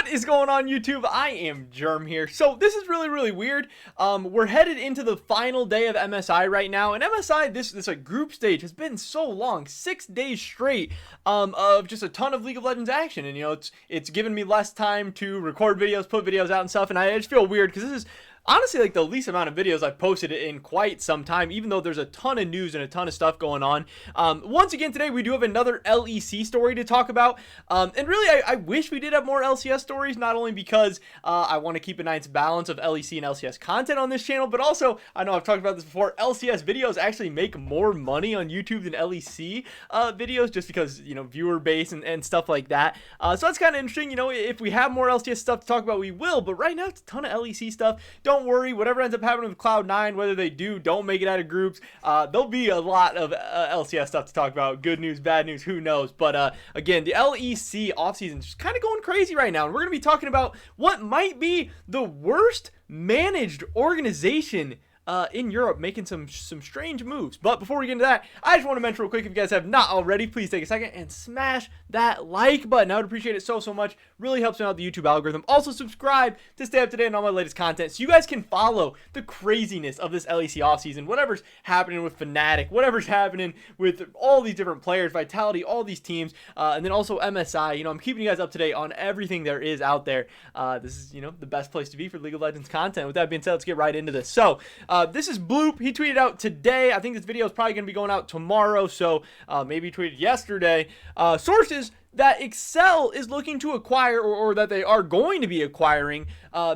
What is going on, YouTube? I am Germ here. So this is really weird. We're headed into the final day of MSI right now, and MSI, this like group stage has been so long, 6 days straight of just a ton of League of Legends action, and it's given me less time to record videos, put videos out and stuff, and I just feel weird because this is honestly like the least amount of videos I've posted in quite some time, even though there's a ton of news and a ton of stuff going on. Once again, today we do have another LEC story to talk about, and really I wish we did have more LCS stories, not only because I want to keep a nice balance of LEC and LCS content on this channel, but also, I know I've talked about this before, LCS videos actually make more money on YouTube than LEC videos, just because, viewer base and stuff like that. So that's kind of interesting. If we have more LCS stuff to talk about, we will, but right now it's a ton of LEC stuff. Don't worry, whatever ends up happening with Cloud9, whether they don't make it out of groups, there'll be a lot of LCS stuff to talk about. Good news, bad news, who knows? But again, the LEC offseason is just kind of going crazy right now, and we're going to be talking about what might be the worst managed organization in Europe, making some strange moves. But before we get into that, I just want to mention real quick, if you guys have not already, please take a second and smash that like button. I would appreciate it so much. Really helps me out the YouTube algorithm. Also subscribe to stay up to date on all my latest content, so you guys can follow the craziness of this LEC offseason, whatever's happening with Fnatic, whatever's happening with all these different players, Vitality, all these teams, and then also MSI. I'm keeping you guys up to date on everything there is out there. This is, the best place to be for League of Legends content. With that being said, let's get right into this. So, this is Bloop. He tweeted out today. I think this video is probably going to be going out tomorrow, so maybe he tweeted yesterday. Sources that Excel is looking to acquire, or that they are going to be acquiring,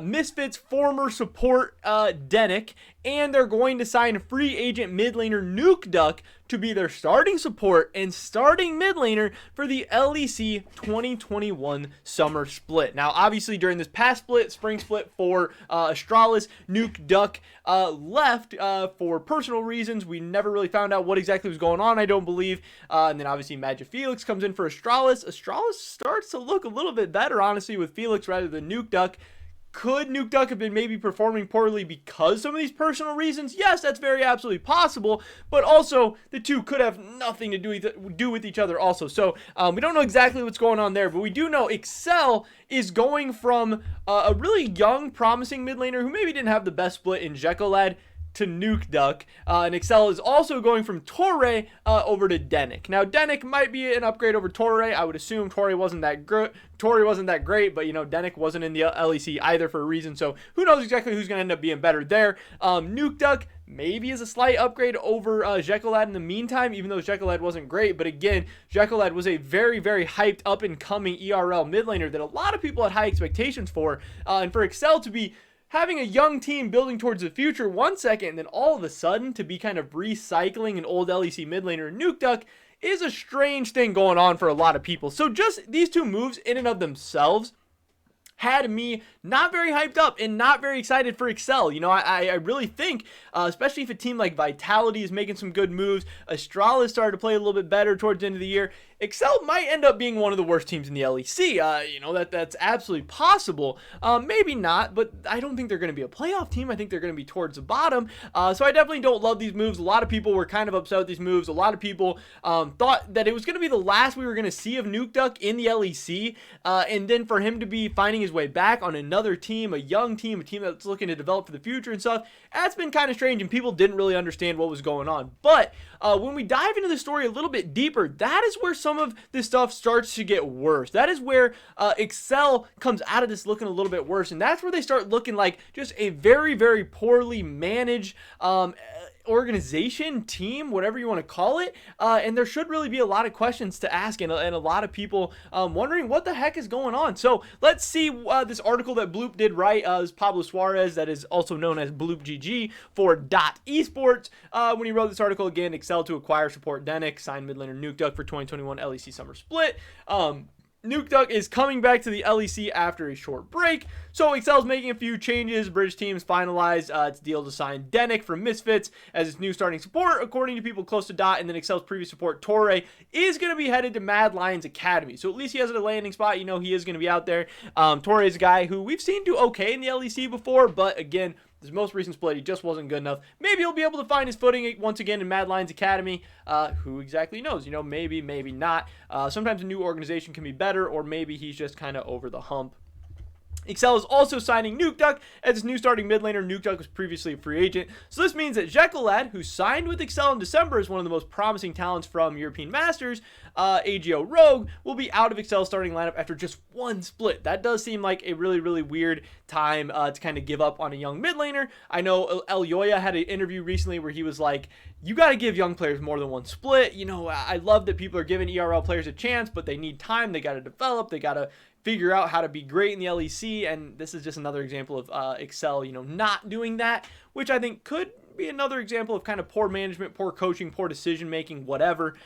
Misfits former support Denyk, and they're going to sign free agent mid laner Nukeduck to be their starting support and starting mid laner for the LEC 2021 summer split. Now, obviously, during this past split, spring split for Astralis, Nukeduck left for personal reasons. We never really found out what exactly was going on, I don't believe. And then obviously Magic Felix comes in for Astralis. Astralis starts to look a little bit better, honestly, with Felix rather than Nukeduck. Could Nukeduck have been maybe performing poorly because some of these personal reasons? Yes, that's very absolutely possible, but also the two could have nothing to do with each other also. So we don't know exactly what's going on there, but we do know Excel is going from a really young, promising mid laner who maybe didn't have the best split in Czekolad to Nukeduck, and Excel is also going from Tore over to Denyk. Now, Denyk might be an upgrade over Tore. I would assume Tore wasn't that good. Tore wasn't that great, but Denyk wasn't in the LEC either for a reason, so who knows exactly who's going to end up being better there. Nukeduck maybe is a slight upgrade over Czekolad in the meantime, even though Czekolad wasn't great. But again, Czekolad was a very hyped up and coming ERL mid laner that a lot of people had high expectations for, and for Excel to be having a young team building towards the future 1 second, and then all of a sudden to be kind of recycling an old LEC mid laner Nukeduck is a strange thing going on for a lot of people. So just these two moves in and of themselves had me not very hyped up and not very excited for Excel. I really think, especially if a team like Vitality is making some good moves, Astralis started to play a little bit better towards the end of the year, Excel might end up being one of the worst teams in the LEC. That's absolutely possible. Maybe not, but I don't think they're going to be a playoff team. I think they're going to be towards the bottom. So I definitely don't love these moves. A lot of people were kind of upset with these moves. A lot of people thought that it was going to be the last we were going to see of Nukeduck in the LEC, and then for him to be finding his way back on another team, a young team, a team that's looking to develop for the future and stuff, that's been kind of strange, and people didn't really understand what was going on. But when we dive into the story a little bit deeper, that is where some of this stuff starts to get worse. That is where Excel comes out of this looking a little bit worse, and that's where they start looking like just a very poorly managed organization, team, whatever you want to call it, and there should really be a lot of questions to ask, and a lot of people wondering what the heck is going on. So let's see this article that Bloop did write. Is Pablo Suarez, that is also known as Bloop GG for .esports, when he wrote this article. Again, Excel to acquire support Denyk, sign mid laner Nukeduck for 2021 LEC summer split. Nukeduck is coming back to the LEC after a short break, so Excel's making a few changes. British teams finalized its deal to sign Denyk from Misfits as its new starting support, according to people close to Dot, and then Excel's previous support, Tore, is going to be headed to Mad Lions Academy, so at least he has a landing spot. He is going to be out there. Tore is a guy who we've seen do okay in the LEC before, but again, this most recent split, he just wasn't good enough. Maybe he'll be able to find his footing once again in Mad Lions Academy. Who exactly knows? Maybe not. Sometimes a new organization can be better, or maybe he's just kind of over the hump. Excel is also signing Nukeduck as his new starting mid laner. Nukeduck was previously a free agent. So this means that Czekolad, who signed with Excel in December as one of the most promising talents from European Masters, AGO Rogue, will be out of Excel's starting lineup after just one split. That does seem like a really, really weird time to kind of give up on a young mid laner. I know El Yoya had an interview recently where he was like, you got to give young players more than one split. You know, I love that people are giving ERL players a chance, but they need time. They got to develop. They got to figure out how to be great in the LEC, and this is just another example of Excel, you know, not doing that, which I think could be another example of kind of poor management, poor coaching, poor decision making, whatever.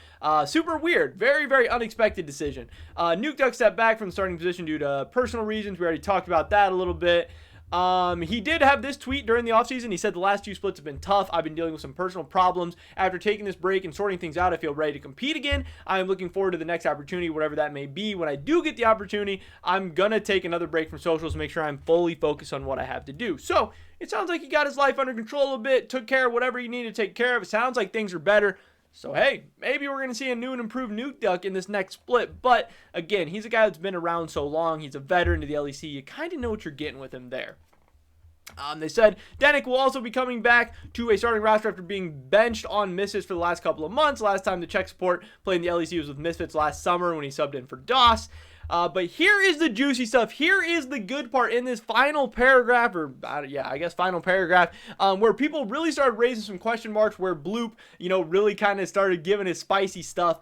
Super weird, very, very unexpected decision. Nukeduck stepped back from the starting position due to personal reasons. We already talked about that a little bit. He did have this tweet during the offseason. He said the last 2 splits have been tough. I've been dealing with some personal problems. After taking this break and sorting things out, I feel ready to compete again. I am looking forward to the next opportunity, whatever that may be. When I do get the opportunity, I'm going to take another break from socials to make sure I'm fully focused on what I have to do. So it sounds like he got his life under control a little bit, took care of whatever he needed to take care of. It sounds like things are better. So, hey, maybe we're going to see a new and improved Nukeduck in this next split. But, again, he's a guy that's been around so long. He's a veteran to the LEC. You kind of know what you're getting with him there. They said Denyk will also be coming back to a starting roster after being benched on Misfits for the last couple of months. Last time the Czech support played in the LEC was with Misfits last summer when he subbed in for DOS. But here is the juicy stuff. Here is the good part in this final paragraph, or I guess final paragraph, where people really started raising some question marks, where Bloop, you know, really kind of started giving his spicy stuff.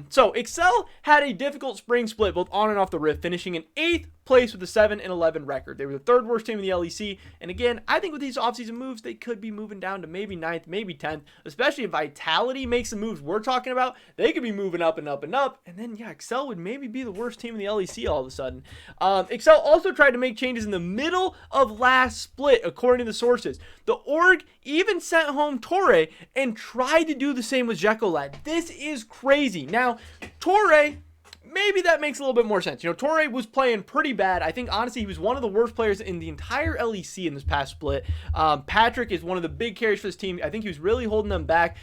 So Excel had a difficult spring split, both on and off the Rift, finishing in 8th place with a 7-11 record. They were the 3rd worst team in the LEC, and again, I think with these offseason moves, they could be moving down to maybe 9th, maybe 10th, especially if Vitality makes the moves we're talking about. They could be moving up and up and up, and then, yeah, Excel would maybe be the worst team in the LEC all of a sudden. Excel also tried to make changes in the middle of last split, according to the sources. The org even sent home Tore and tried to do the same with Czekolad. This is crazy. Now, Tore, maybe that makes a little bit more sense. You know, Tore was playing pretty bad. I think, honestly, he was one of the worst players in the entire LEC in this past split. Patrick is one of the big carries for this team. I think he was really holding them back.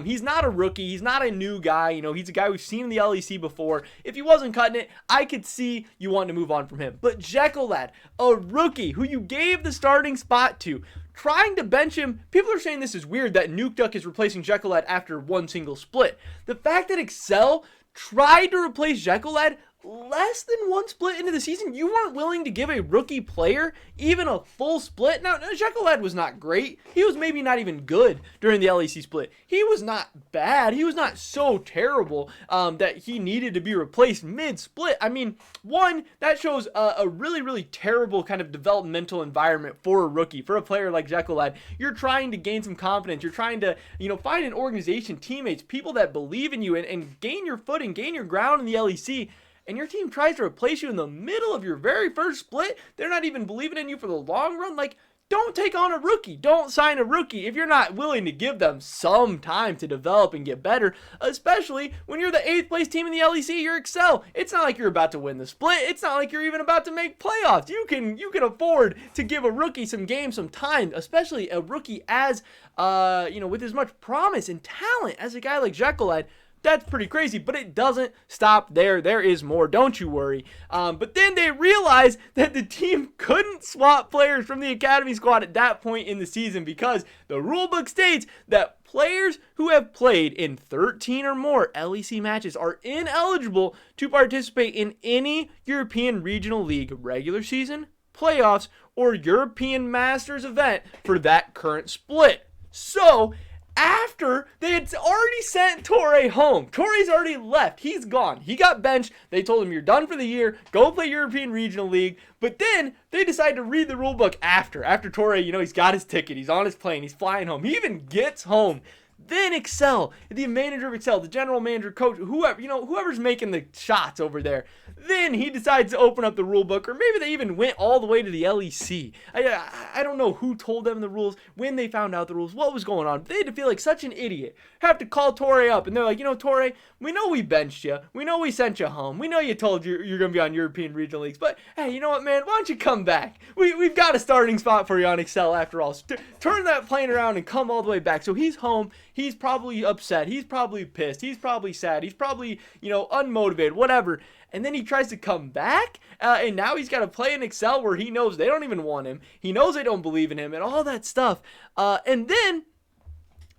He's not a rookie. He's not a new guy. You know, he's a guy we've seen in the LEC before. If he wasn't cutting it, I could see you wanting to move on from him. But Czekolad, a rookie who you gave the starting spot to, trying to bench him, people are saying this is weird that Nukeduck is replacing Czekolad after one single split. The fact that Excel tried to replace Czekolad less than one split into the season, you weren't willing to give a rookie player even a full split. Now, Czekolad was not great. He was maybe not even good during the LEC split. He was not bad. He was not so terrible that he needed to be replaced mid-split. I mean, one, that shows a really, really terrible kind of developmental environment for a rookie, for a player like Czekolad. You're trying to gain some confidence. You're trying to, you know, find an organization, teammates, people that believe in you and gain your footing, gain your ground in the LEC. And your team tries to replace you in the middle of your very first split. They're not even believing in you for the long run. Like, don't take on a rookie. Don't sign a rookie if you're not willing to give them some time to develop and get better, especially when you're the 8th place team in the LEC. You're Excel. It's not like you're about to win the split. It's not like you're even about to make playoffs. You can afford to give a rookie some games, some time, especially a rookie as, you know, with as much promise and talent as a guy like Czekolad. That's pretty crazy, but it doesn't stop there. There is more, don't you worry. But then they realized that the team couldn't swap players from the academy squad at that point in the season because the rulebook states that players who have played in 13 or more LEC matches are ineligible to participate in any European Regional League regular season, playoffs, or European Masters event for that current split. So, after they had already sent Tore home. Tore's already left. He's gone. He got benched. They told him, you're done for the year. Go play European Regional League. But then they decided to read the rulebook after Tore, you know, he's got his ticket. He's on his plane. He's flying home. He even gets home. Then Excel, the manager of Excel, the general manager, coach, whoever, you know, whoever's making the shots over there, then he decides to open up the rule book, or maybe they even went all the way to the LEC. I don't know who told them the rules, when they found out the rules, what was going on. They had to feel like such an idiot. Have to call Tore up, and they're like, you know, Tore, we know we benched you. We know we sent you home. We know you told you're going to be on European Regional Leagues, but hey, you know what, man? Why don't you come back? We've got a starting spot for you on Excel after all. So turn that plane around and come all the way back. So he's home. He's probably upset. He's probably pissed. He's probably sad. He's probably, you know, unmotivated, whatever. and then he tries to come back, and now he's got to play in Excel where he knows they don't even want him. He knows they don't believe in him and all that stuff. And then,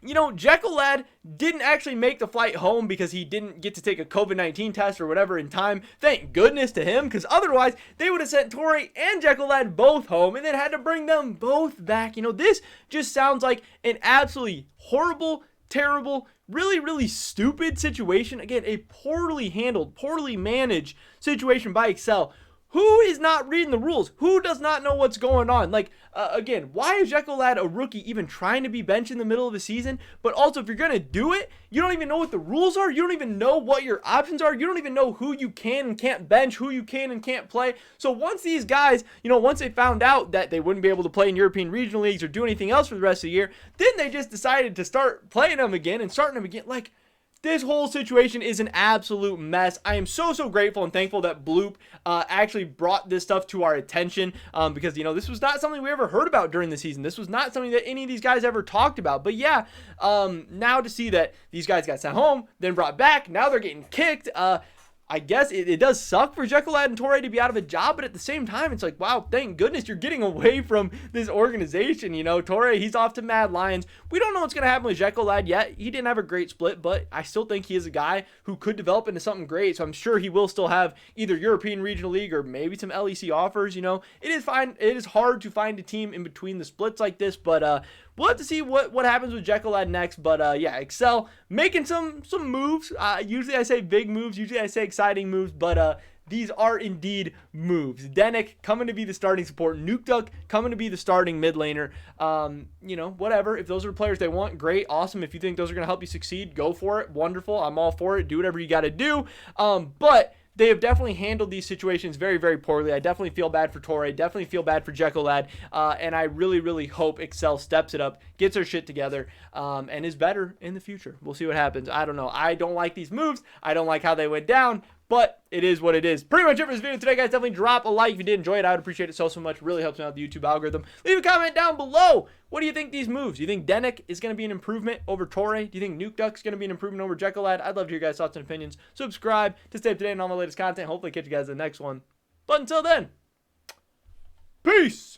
you know, Czekolad didn't actually make the flight home because he didn't get to take a COVID-19 test or whatever in time. Thank goodness to him, because otherwise they would have sent Tore and Czekolad both home and then had to bring them both back. You know, this just sounds like an absolutely horrible, terrible, really, really stupid situation. Again, a poorly handled, poorly managed situation by Excel. Who is not reading the rules? Who does not know what's going on? Like, again, why is Czekolad a rookie even trying to be benched in the middle of the season? But also, if you're going to do it, you don't even know what the rules are. You don't even know what your options are. You don't even know who you can and can't bench, who you can and can't play. So once these guys, you know, once they found out that they wouldn't be able to play in European regional leagues or do anything else for the rest of the year, then they just decided to start playing them again and starting them again. Like, this whole situation is an absolute mess. I am so grateful and thankful that Bloop actually brought this stuff to our attention, because, you know, this was not something we ever heard about during the season. This was not something that any of these guys ever talked about. But yeah, now to see that these guys got sent home, then brought back, now they're getting kicked. I guess it does suck for Czekolad and Tore to be out of a job, but at the same time, it's like, wow, thank goodness you're getting away from this organization. You know, Tore, he's off to Mad Lions. We don't know what's going to happen with Czekolad yet. He didn't have a great split, but I still think he is a guy who could develop into something great. So I'm sure he will still have either European Regional League or maybe some LEC offers. You know, it is fine. It is hard to find a team in between the splits like this, but we'll have to see what happens with Czekolad next. But yeah, Excel making some moves. Usually I say big moves. Usually I say exciting moves. But these are indeed moves. Denyk coming to be the starting support. Nukeduck coming to be the starting mid laner. You know, whatever. If those are players they want, great, awesome. If you think those are going to help you succeed, go for it. Wonderful. I'm all for it. Do whatever you got to do. But they have definitely handled these situations very, very poorly. I definitely feel bad for Tore. Definitely feel bad for Czekolad. And I really, really hope Excel steps it up, gets their shit together, and is better in the future. We'll see what happens. I don't know. I don't like these moves. I don't like how they went down. But it is what it is. Pretty much it for this video today, guys. Definitely drop a like if you did enjoy it. I would appreciate it so much. It really helps me out with the YouTube algorithm. Leave a comment down below. What do you think these moves? Do you think Denyk is going to be an improvement over Tore? Do you think Nukeduck is going to be an improvement over Czekolad? I'd love to hear your guys' thoughts and opinions. Subscribe to stay up to date on all my latest content. Hopefully catch you guys in the next one. But until then, peace.